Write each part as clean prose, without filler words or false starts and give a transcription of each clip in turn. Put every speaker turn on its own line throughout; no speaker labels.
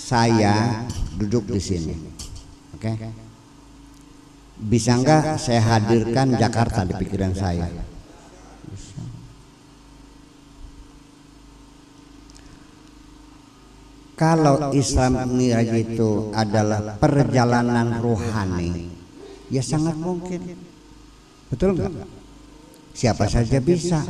saya duduk di sini, oke? Bisa nggak saya hadirkan Jakarta di pikiran saya? Bisa. Kalau Isra Mi'raj itu adalah perjalanan rohani, ya sangat mungkin, betul nggak? Siapa saja bisa.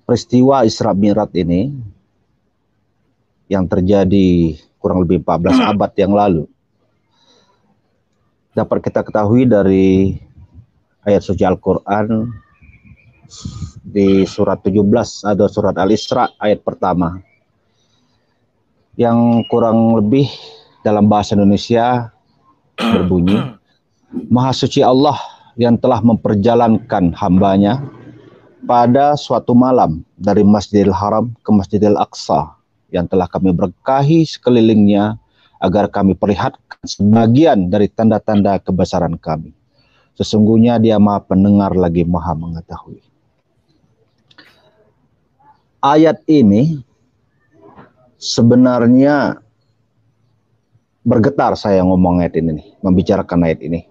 Peristiwa Isra Mi'raj ini yang terjadi kurang lebih 14 abad yang lalu dapat kita ketahui dari ayat suci Al-Quran di surat 17 atau surat Al-Isra ayat pertama, yang kurang lebih dalam bahasa Indonesia berbunyi, Maha suci Allah yang telah memperjalankan hambanya pada suatu malam dari Masjidil Haram ke Masjidil Aqsa, yang telah kami berkahi sekelilingnya agar kami perlihatkan sebagian dari tanda-tanda kebesaran kami. Sesungguhnya Dia Maha Pendengar lagi Maha Mengetahui. Ayat ini sebenarnya bergetar saya ngomong ayat ini, membicarakan ayat ini.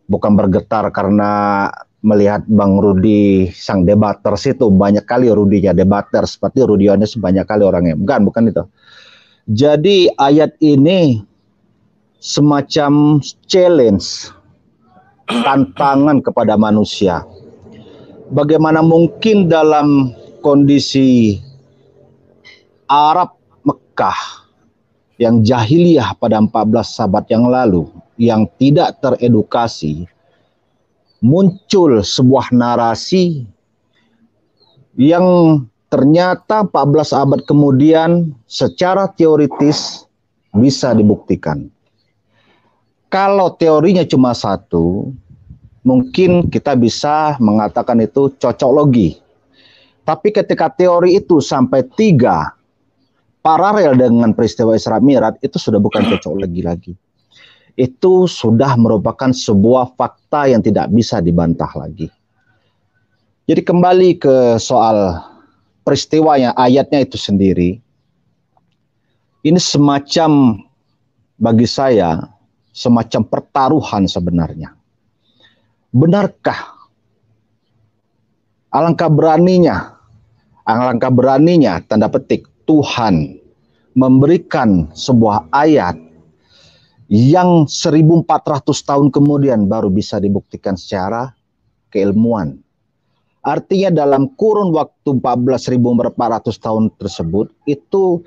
Bukan bergetar karena melihat Bang Rudi sang debater situ, banyak kali Rudinya debater, seperti Rudi Yohanes banyak kali orangnya. Bukan itu. Jadi ayat ini semacam challenge, tantangan kepada manusia. Bagaimana mungkin dalam kondisi Arab Mekah yang jahiliyah pada 14 abad yang lalu, yang tidak teredukasi, muncul sebuah narasi yang ternyata 14 abad kemudian secara teoritis bisa dibuktikan. Kalau teorinya cuma satu, mungkin kita bisa mengatakan itu cocoklogi. Tapi ketika teori itu sampai 3 paralel dengan peristiwa Isra Mi'raj, itu sudah bukan cocoklogi lagi. Itu sudah merupakan sebuah fakta yang tidak bisa dibantah lagi. Jadi kembali ke soal peristiwanya, ayatnya itu sendiri. Ini semacam, bagi saya, semacam pertaruhan sebenarnya. Benarkah? Alangkah beraninya, tanda petik, Tuhan memberikan sebuah ayat yang 1400 tahun kemudian baru bisa dibuktikan secara keilmuan. Artinya dalam kurun waktu 14.400 tahun tersebut, itu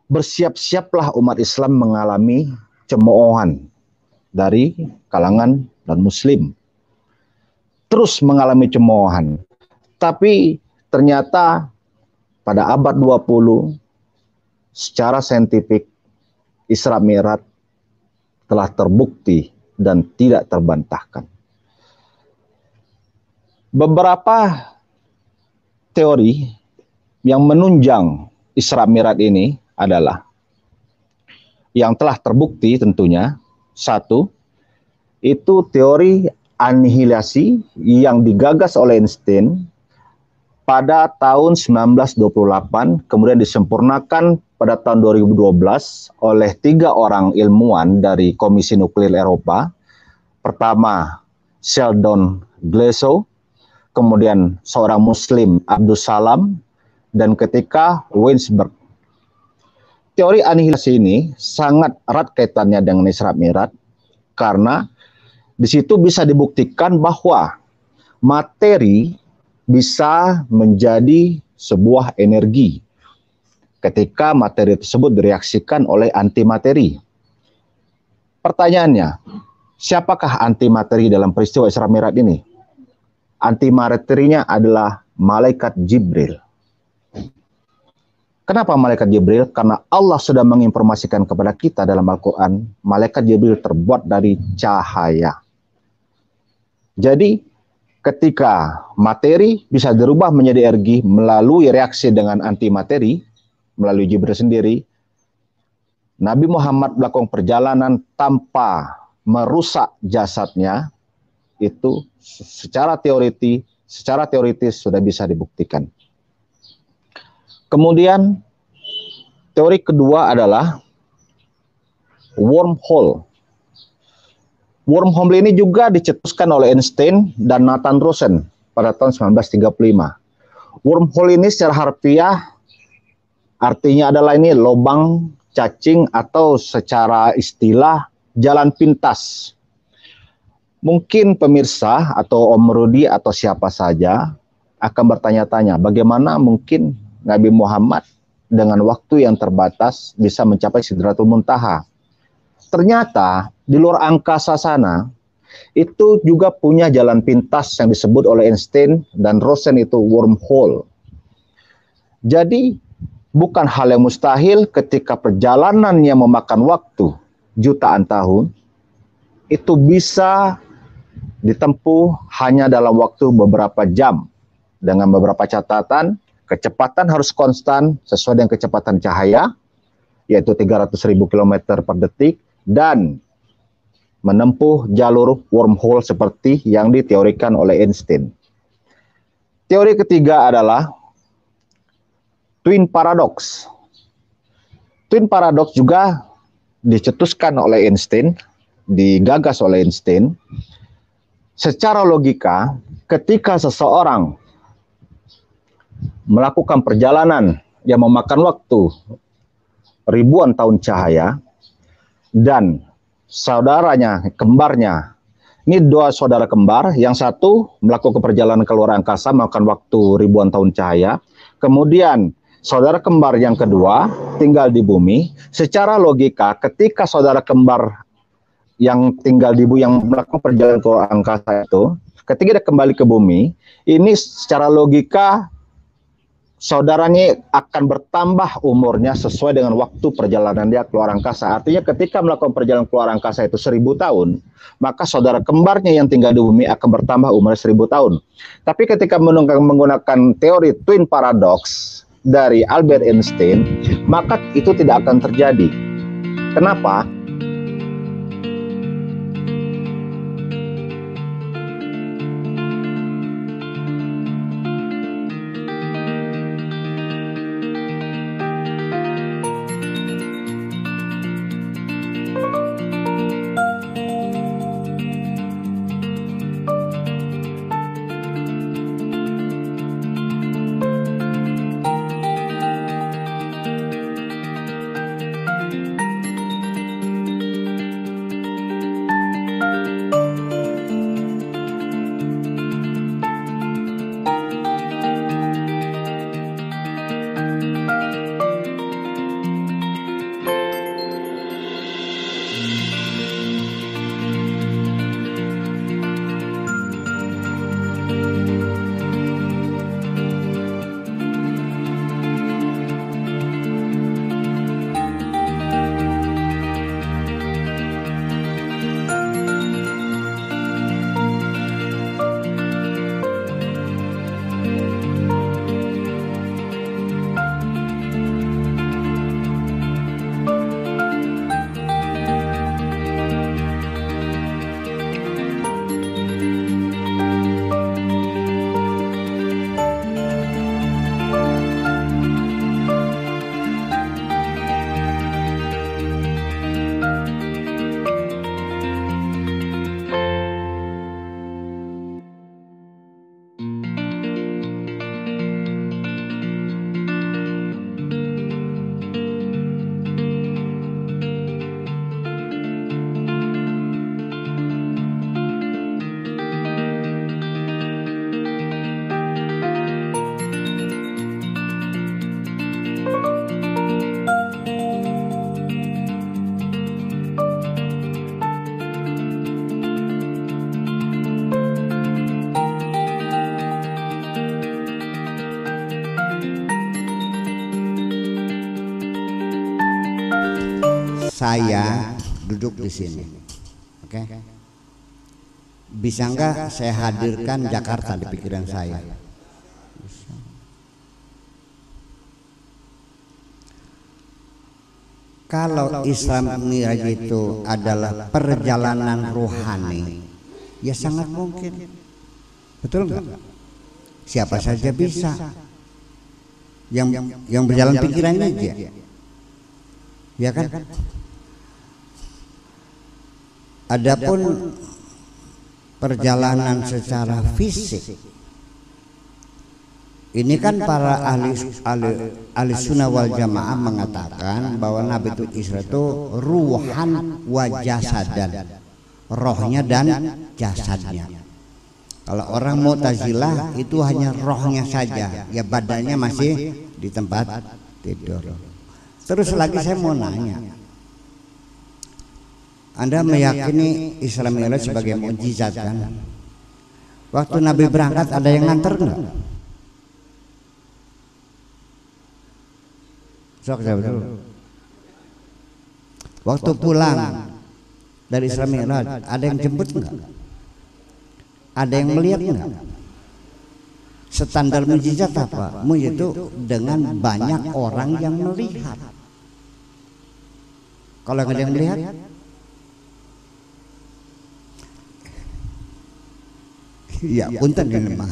bersiap-siaplah umat Islam mengalami cemoohan dari kalangan non-muslim. Terus mengalami cemoohan. Tapi ternyata pada abad 20, secara saintifik, Isra Mi'raj telah terbukti dan tidak terbantahkan. Beberapa teori yang menunjang Isra Mi'raj ini adalah yang telah terbukti tentunya. Satu, itu teori anihilasi yang digagas oleh Einstein pada tahun 1928, kemudian disempurnakan pada tahun 2012 oleh 3 orang ilmuwan dari Komisi Nuklir Eropa. Pertama, Sheldon Glashow, kemudian seorang Muslim, Abdus Salam, dan ketiga Weinsberg. Teori anihilasi ini sangat erat kaitannya dengan Isra Mi'raj karena di situ bisa dibuktikan bahwa materi bisa menjadi sebuah energi ketika materi tersebut direaksikan oleh antimateri. Pertanyaannya, siapakah antimateri dalam peristiwa Isra Mi'raj ini? Antimaterinya adalah malaikat Jibril. Kenapa malaikat Jibril? Karena Allah sudah menginformasikan kepada kita dalam Al-Quran, malaikat Jibril terbuat dari cahaya. Jadi, ketika materi bisa dirubah menjadi energi melalui reaksi dengan antimateri, melalui Jibril sendiri, Nabi Muhammad melakukan perjalanan tanpa merusak jasadnya, itu secara teoritis sudah bisa dibuktikan. Kemudian teori kedua adalah wormhole. Wormhole ini juga dicetuskan oleh Einstein dan Nathan Rosen pada tahun 1935. Wormhole ini secara harfiah artinya adalah ini lubang cacing atau secara istilah jalan pintas. Mungkin pemirsa atau Om Rudi atau siapa saja akan bertanya-tanya bagaimana mungkin Nabi Muhammad dengan waktu yang terbatas bisa mencapai Sidratul Muntaha. Ternyata di luar angkasa sana itu juga punya jalan pintas yang disebut oleh Einstein dan Rosen, itu wormhole. Jadi bukan hal yang mustahil ketika perjalanannya memakan waktu jutaan tahun, itu bisa ditempuh hanya dalam waktu beberapa jam dengan beberapa catatan. Kecepatan harus konstan sesuai dengan kecepatan cahaya, yaitu 300.000 km per detik, dan menempuh jalur wormhole seperti yang diteorikan oleh Einstein. Teori ketiga adalah twin paradox. Twin paradox juga dicetuskan oleh Einstein, digagas oleh Einstein. Secara logika, ketika seseorang melakukan perjalanan yang memakan waktu ribuan tahun cahaya dan saudaranya, kembarnya, ini 2 saudara kembar, yang satu melakukan perjalanan ke luar angkasa memakan waktu ribuan tahun cahaya, kemudian saudara kembar yang kedua tinggal di bumi. Secara logika, ketika saudara kembar yang tinggal di bumi yang melakukan perjalanan ke luar angkasa itu, ketika dia kembali ke bumi, ini secara logika saudaranya akan bertambah umurnya sesuai dengan waktu perjalanan dia ke luar angkasa. Artinya ketika melakukan perjalanan ke luar angkasa itu 1000 tahun, maka saudara kembarnya yang tinggal di bumi akan bertambah umurnya 1000 tahun. Tapi ketika menggunakan teori twin paradox dari Albert Einstein, maka itu tidak akan terjadi. Kenapa?
saya duduk di sini, oke? Bisa nggak saya hadirkan Jakarta di pikiran saya? Kalau Islam Mi'raj itu adalah perjalanan rohani, ya sangat mungkin, betul nggak? Siapa saja bisa, yang berjalan pikirannya aja, ya kan? Adapun perjalanan secara fisik, ini kan para ahli sunnah wal jamaah mengatakan bahwa Nabi itu Isra itu ruhan wa jasadan, rohnya dan jasadnya. Kalau orang Mu'tazilah itu hanya rohnya saja, ya badannya masih di tempat tidur. Terus lagi saya mau nanya, Anda meyakini Isra Mi'raj sebagai mukjizat kan? Waktu Nabi berangkat ada yang nganter enggak? Sok jawab dulu. Waktu pulang dari Isra Mi'raj ada yang jemput enggak? Ada yang melihat enggak? Standar mukjizat apa? Yaitu dengan banyak orang yang melihat. Kalau nggak ada yang melihat, ya punten ini mah.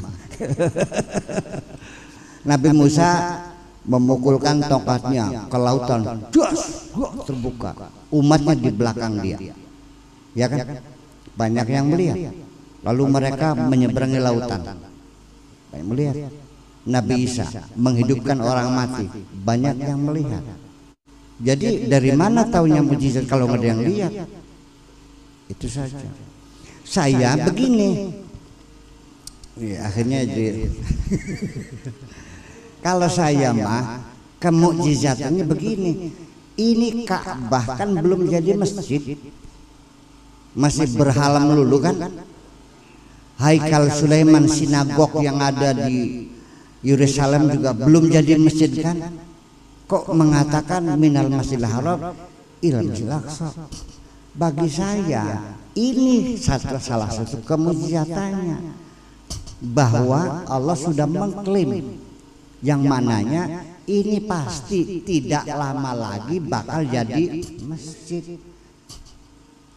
Nabi Musa memukulkan tongkatnya ke lautan, das, terbuka. Umatnya di belakang dia, ya kan? Banyak yang melihat. Lalu mereka menyeberangi lautan. Banyak melihat. Nabi Isa menghidupkan orang mati. Banyak yang melihat. Jadi dari mana taunya mukjizat kalau nggak ada yang lihat? Itu saja. Saya begini. Ya, akhirnya kalau saya mah kemukjizatannya begini. Ini Ka'bah kan belum jadi masjid, masih berhala melulu kan. Haikal Sulaiman, sinagog yang ada di Yerusalem juga belum jadi masjid kan. Kok mengatakan minal masjidil haram ilal masjidil aqsa? Bagi saya ini salah satu kemujizatannya, bahwa Allah sudah mengklaim yang mananya ini pasti tidak lama lagi bakal jadi masjid.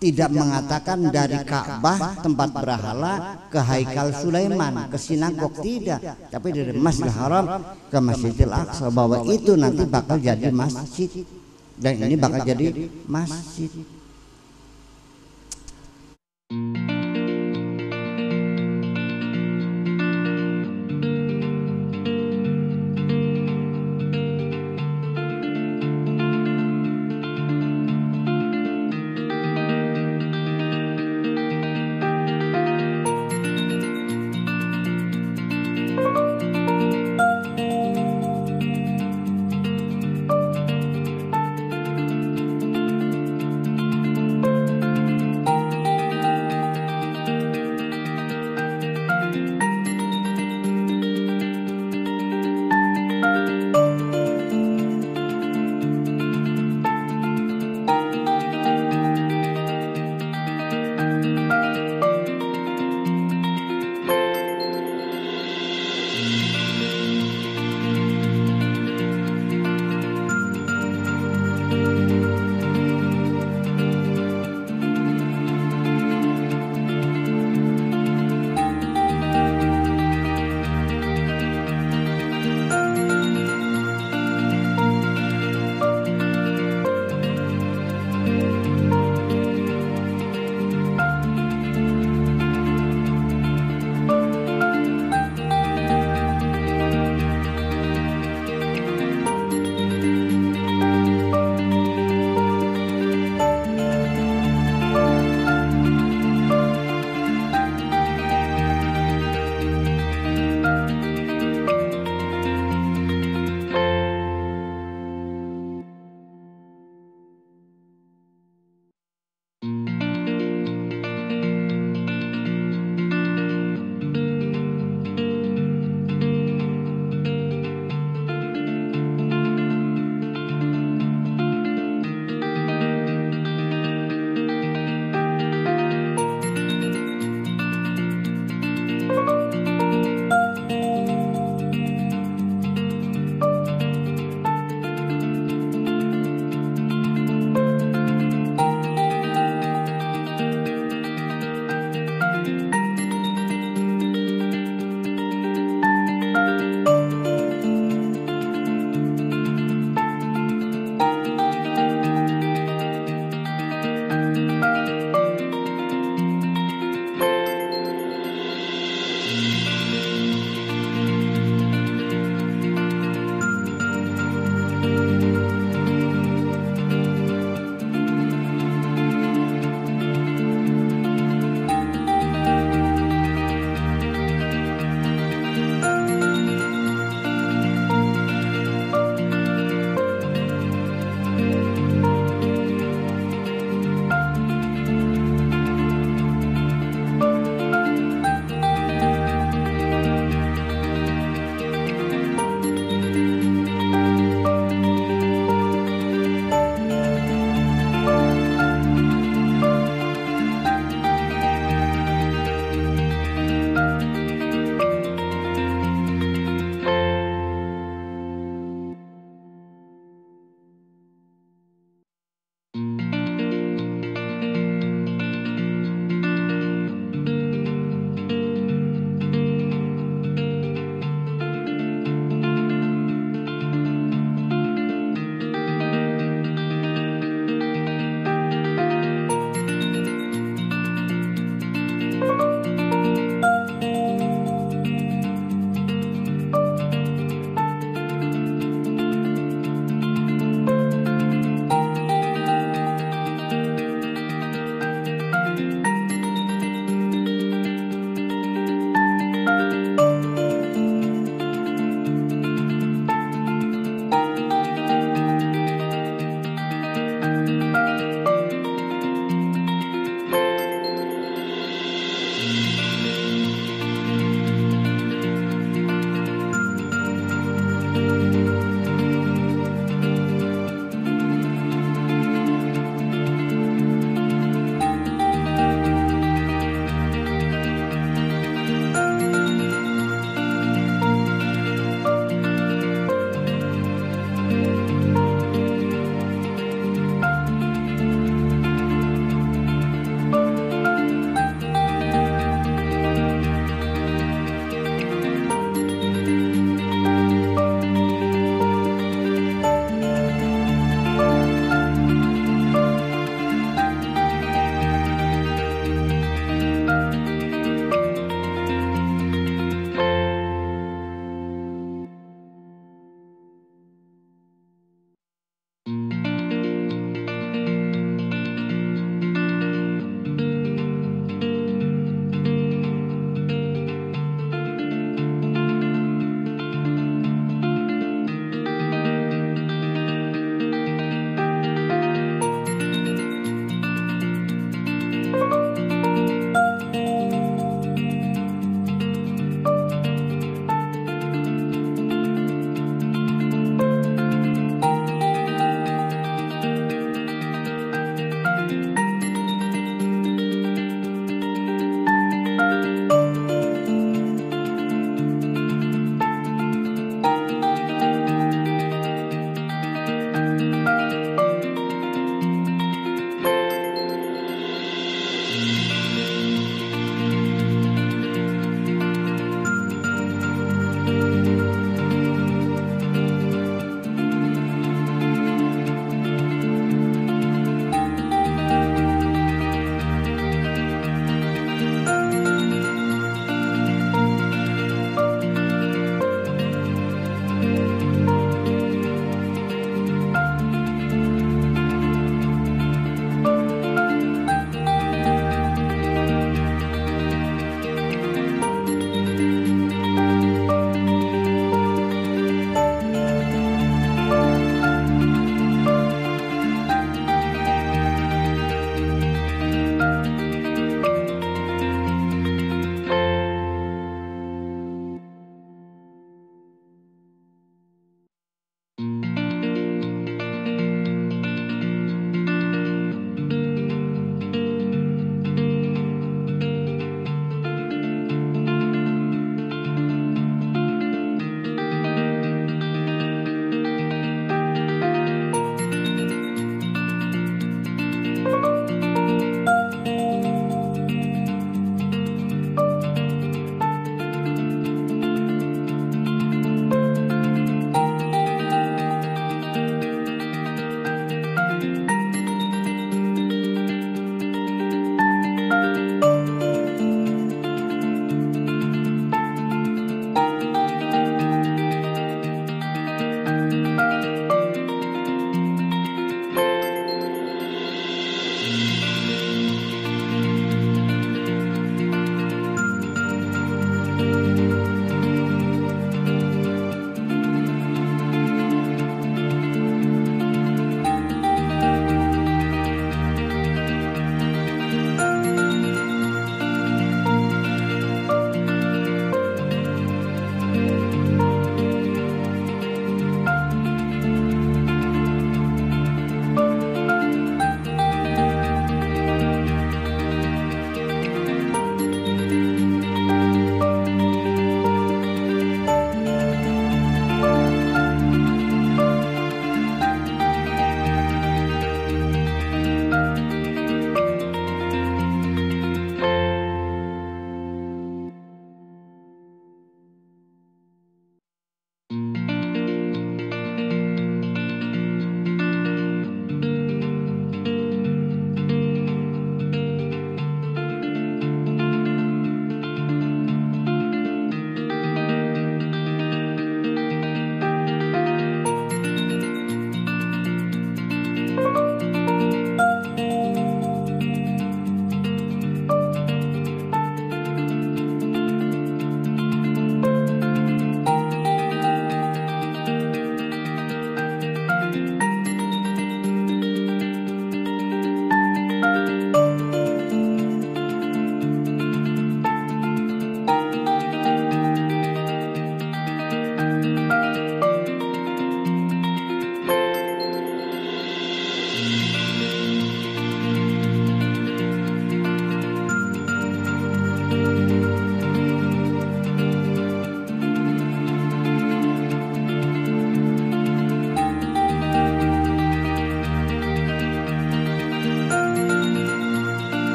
Tidak mengatakan dari Ka'bah tempat berhala ke Haikal Sulaiman, ke sinagog, tidak, tapi dari Masjidil Haram ke Masjidil Aqsa, bahwa itu nanti bakal jadi masjid dan ini bakal jadi masjid.